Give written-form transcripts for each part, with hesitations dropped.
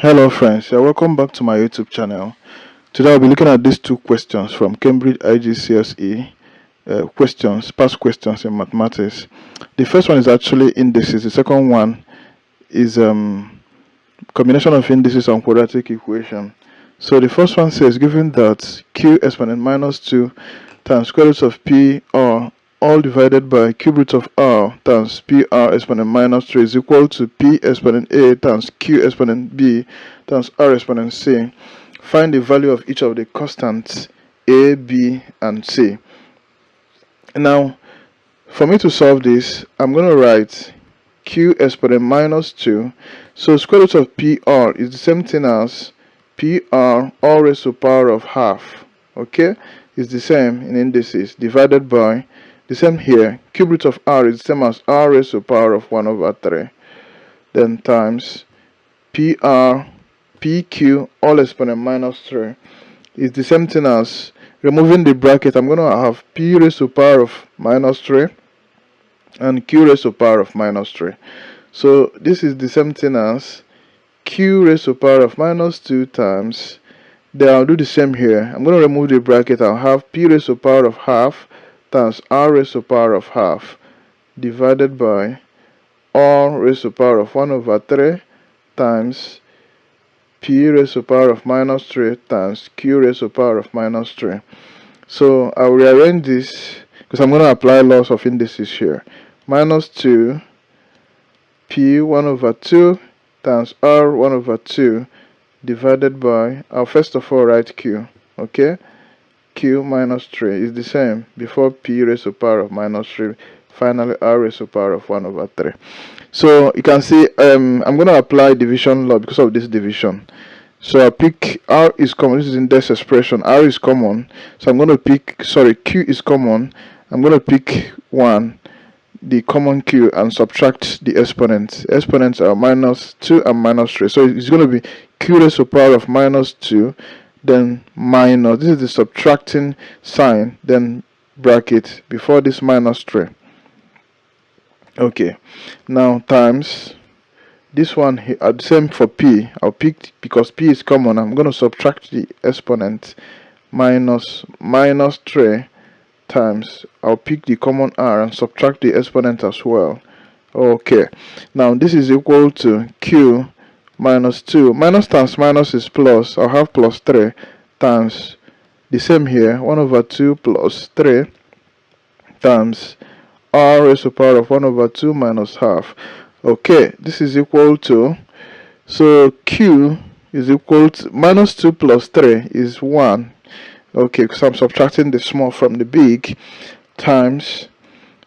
Hello friends, you're welcome back to my YouTube channel. Today I'll be looking at these two questions from Cambridge IGCSE past questions in mathematics. The first one is actually indices. The second one is combination of indices and quadratic equation. So the first one says, given that q exponent minus 2 times square root of p r all divided by cube root of r times p r exponent minus 3 is equal to p exponent a times q exponent b times r exponent c. Find the value of each of the constants a, b, and c. Now, for me to solve this, I'm going to write q exponent minus 2. So square root of pr is the same thing as pr all raised to the power of half. Okay, it's the same in indices, divided by the same here. Cube root of r is the same as r raised to the power of 1 over 3. Then times pq all exponent minus 3 is the same thing as, removing the bracket, I'm going to have p raised to the power of minus 3 and q raised to the power of minus 3. So this is the same thing as q raised to the power of minus 2 times, then I'll do the same here. I'm going to remove the bracket. I'll have p raised to the power of half times r raised to the power of half divided by r raised to the power of 1 over 3 times p raised to the power of minus 3 times q raised to the power of minus 3. So I'll rearrange this because I'm going to apply laws of indices here. Minus 2 p 1 over 2 times r 1 over 2 divided by, I'll first of all write q. Okay, q minus 3 is the same before p raised to the power of minus 3, finally r raised to the power of 1 over 3. So you can see I'm going to apply division law because of this division. So I pick r is common. This is index expression. R is common, so I'm going to pick, q is common. I'm going to pick 1, the common q, and subtract the exponents. Exponents are minus 2 and minus 3. So it's going to be q raised to the power of minus 2, then minus, this is the subtracting sign, then bracket before this minus 3. Okay, now times this one here, the same for p. I'll pick, because p is common, I'm going to subtract the exponent, minus 3 times, I'll pick the common r and subtract the exponent as well. Okay, now this is equal to q minus 2. Minus times minus is plus. I'll have plus 3 times the same here, 1 over 2 plus 3 times r raised to the power of 1 over 2 minus half. Okay, this is equal to, so q is equal to minus 2 plus 3 is 1. Okay, because I'm subtracting the small from the big, times,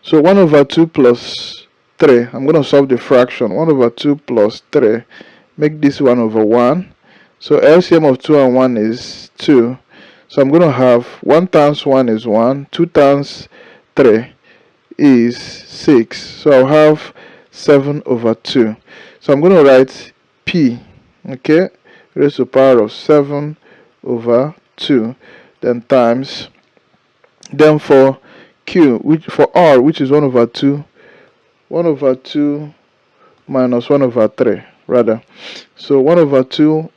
so 1 over 2 plus 3, I'm going to solve the fraction. 1 over 2 plus 3, make this 1 over 1. So LCM of 2 and 1 is 2. So I'm going to have 1 times 1 is 1, 2 times 3 is 6. So I'll have 7 over 2. So I'm going to write p, okay, raised to the power of 7 over 2, then times, then for q, which for r, which is 1 over 2 minus 1 over 3 rather. So 1 over 2,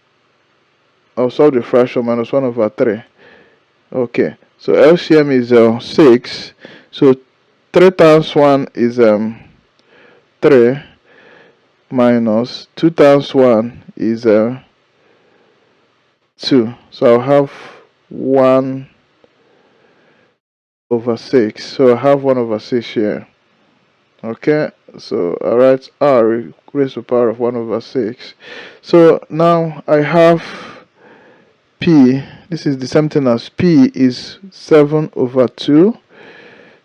I'll solve the fraction, minus 1 over 3. Okay, so LCM is 6. So 3 times 1 is 3 minus 2 times 1 is 2. So I'll have 1 over 6. So I have 1 over 6 here. Okay, so I write r raised to the power of 1 over 6. So now I have p. This is the same thing as p is 7 over 2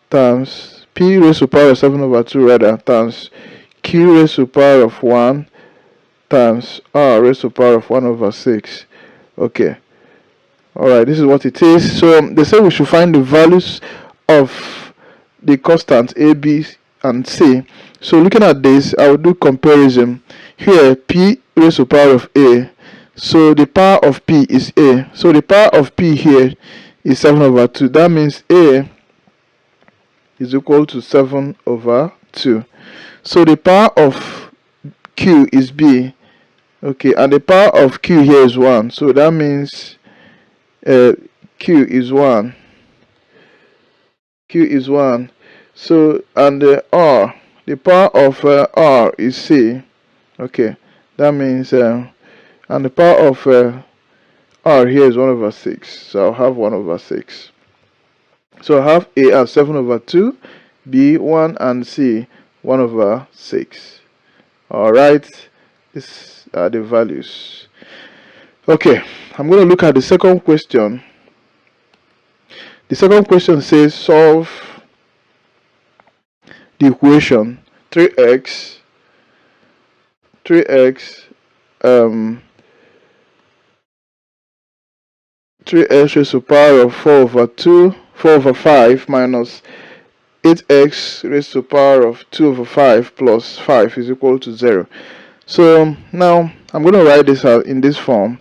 times p raised to the power of 7 over 2 rather, times q raised to the power of 1 times r raised to the power of 1 over 6. Okay, alright, this is what it is. So they say we should find the values of the constants a, b, and c. So looking at this, I will do comparison. Here p raised to the power of a, so the power of p is a, so the power of p here is 7 over 2. That means a is equal to 7 over 2. So the power of q is b, Okay, and the power of q here is 1, so that means q is 1. Q is 1. So, and the power of r is c. Okay, that means and the power of r here is 1 over 6, so I'll have 1 over 6. So I have a as 7 over 2, b 1, and c 1 over 6. Alright, these are the values. Okay, I'm going to look at the second question. The second question says solve the equation 3x 3x raised to the power of 4 over 5 minus 8x raised to the power of 2 over 5 plus 5 is equal to 0. So now I'm going to write this out in this form.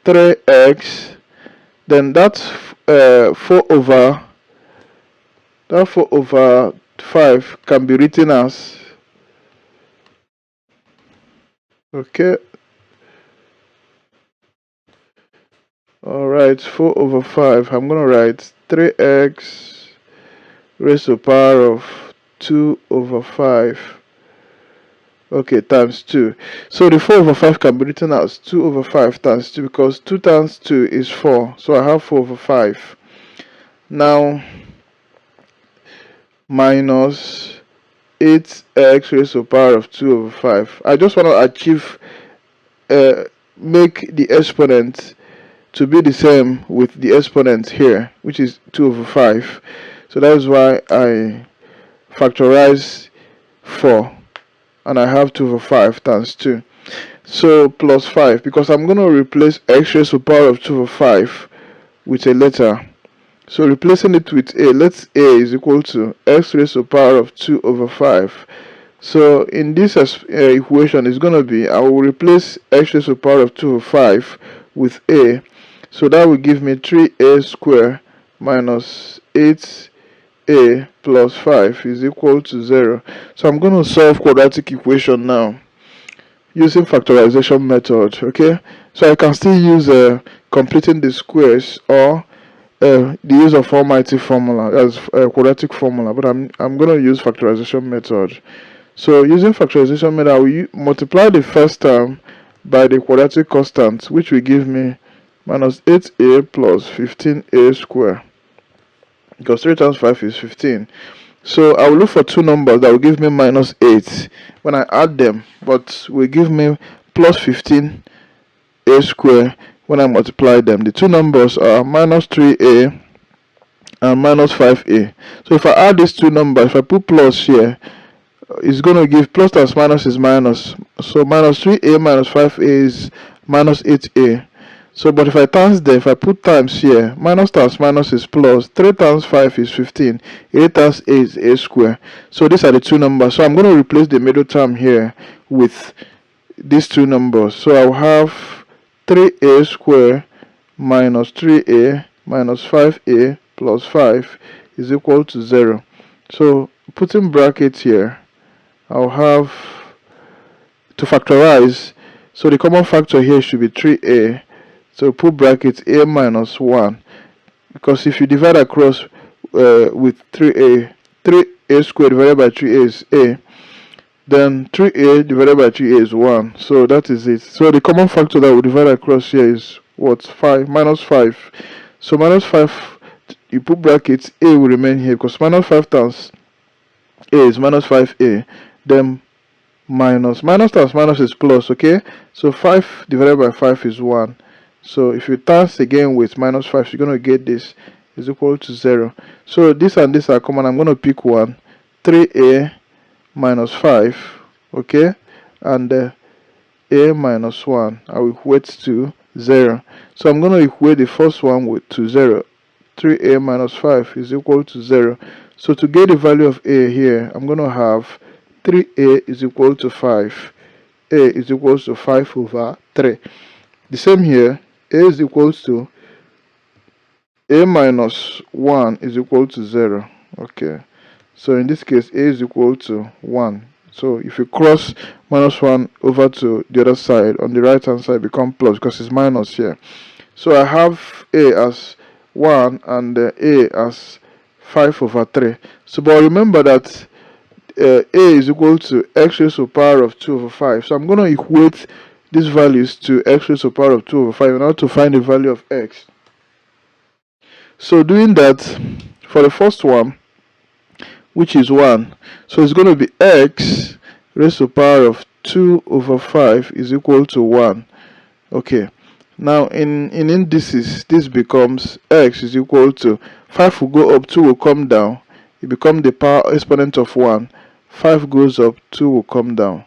3x, then that's 4 over 5 can be written as, okay, alright, 4 over 5, I'm going to write 3x raised to the power of 2 over 5, okay, times 2. So the 4 over 5 can be written as 2 over 5 times 2, because 2 times 2 is 4, so I have 4 over 5. Now minus 8x raised to the power of 2 over 5. I just want to achieve make the exponent to be the same with the exponent here, which is 2 over 5. So that is why I factorize 4, and I have 2 over 5 times 2. So plus 5, because I'm going to replace x raised to the power of 2 over 5 with a letter. So replacing it with a, let's a is equal to x raised to the power of 2 over 5. So in this equation, it's going to be, I will replace x raised to the power of 2 over 5 with a. So that will give me 3a squared minus 8a plus 5 is equal to 0. So I'm going to solve quadratic equation now using factorization method. Okay, so I can still use completing the squares or the use of almighty formula as quadratic formula, but I'm going to use factorization method. So using factorization method, I will multiply the first term by the quadratic constant, which will give me minus 8a plus 15a squared, because 3 times 5 is 15. So I will look for two numbers that will give me minus 8 when I add them, but will give me plus 15a squared when I multiply them. The two numbers are minus 3a and minus 5a. So if I add these two numbers, if I put plus here, it's going to give plus times minus is minus. So minus 3a minus 5a is minus 8a. So but if I times them, if I put times here, minus times minus is plus. 3 times 5 is 15. 8 times 8 is a squared. So these are the two numbers. So I'm going to replace the middle term here with these two numbers. So I'll have 3a squared minus 3a minus 5a plus 5 is equal to 0. So putting brackets here, I'll have to factorize. So the common factor here should be 3a. So put brackets a minus 1, because if you divide across with 3a, 3a squared divided by 3a is a, then 3a divided by 3a is 1. So that is it. So the common factor that we divide across here is what? 5, minus 5. So minus 5, you put brackets, a will remain here, because minus 5 times a is minus 5a. Then minus times minus is plus, okay? So 5 divided by 5 is 1. So if you times again with minus 5, you're going to get this is equal to 0. So this and this are common. I'm going to pick one. 3a minus 5, okay? And a minus 1, I will equate to 0. So I'm going to equate the first one with to 0. 3a minus 5 is equal to 0. So to get the value of a here, I'm going to have 3a is equal to 5. A is equal to 5 over 3. The same here, a is equal to a minus 1 is equal to 0. Okay, so in this case, a is equal to 1. So if you cross minus 1 over to the other side, on the right hand side become plus because it's minus here. So I have a as 1 and a as 5 over 3. So but remember that a is equal to x raised to the power of 2 over 5. So I'm going to equate these values to x raised to the power of 2 over 5 in order to find the value of x. So doing that, for the first one, which is 1, so it's going to be x raised to the power of 2 over 5 is equal to 1. Okay, now in indices, this becomes x is equal to 5 will go up, 2 will come down. It becomes the power exponent of 1. 5 goes up, 2 will come down.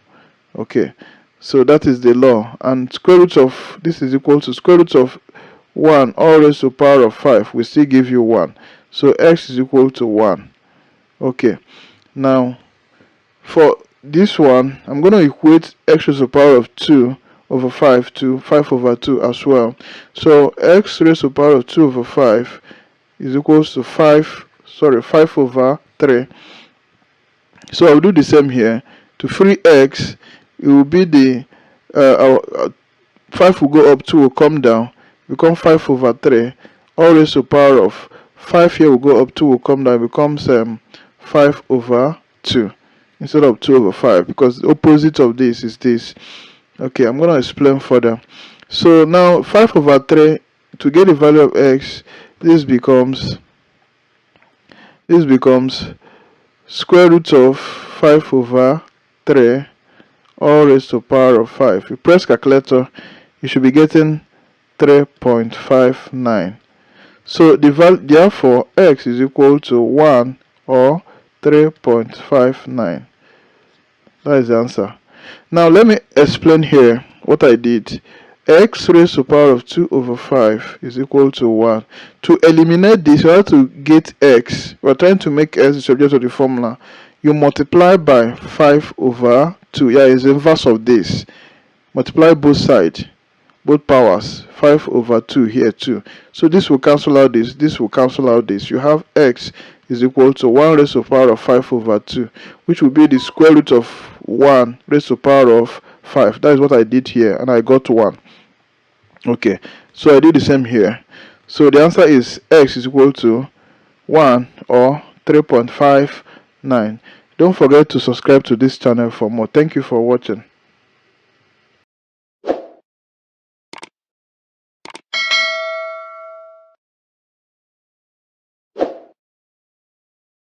Okay, so that is the law. And square root of this is equal to square root of 1 all raised to the power of 5 will still give you 1. So x is equal to 1. Okay, now for this one, I'm going to equate x raised to the power of 2 over 5 to 5 over 2 as well. So x raised to the power of 2 over 5 is equals to 5 over 3. So I'll do the same here. To free x, it will be the 5 will go up, 2 will come down, become 5 over 3. All raised to the power of 5 here will go up, 2 will come down, becomes 5 over 2 instead of 2 over 5, because the opposite of this is this. Okay, I'm going to explain further. So now 5 over 3, to get the value of x, this becomes square root of 5 over 3 all raised to the power of 5. If you press calculator, you should be getting 3.59. So therefore x is equal to 1 or 3.59. That is the answer. Now let me explain here what I did. X raised to the power of 2 over 5 is equal to 1. To eliminate this, you have to get x. We are trying to make x the subject of the formula. You multiply by 5 over 2. Yeah, it's the inverse of this. Multiply both sides, both powers. 5 over 2 here too. So this will cancel out this. This will cancel out this. You have x is equal to 1 raised to the power of 5 over 2, which will be the square root of 1 raised to the power of 5. That is what I did here, and I got 1. Okay, so I did the same here. So the answer is x is equal to 1 or 3.59. Don't forget to subscribe to this channel for more. Thank you for watching.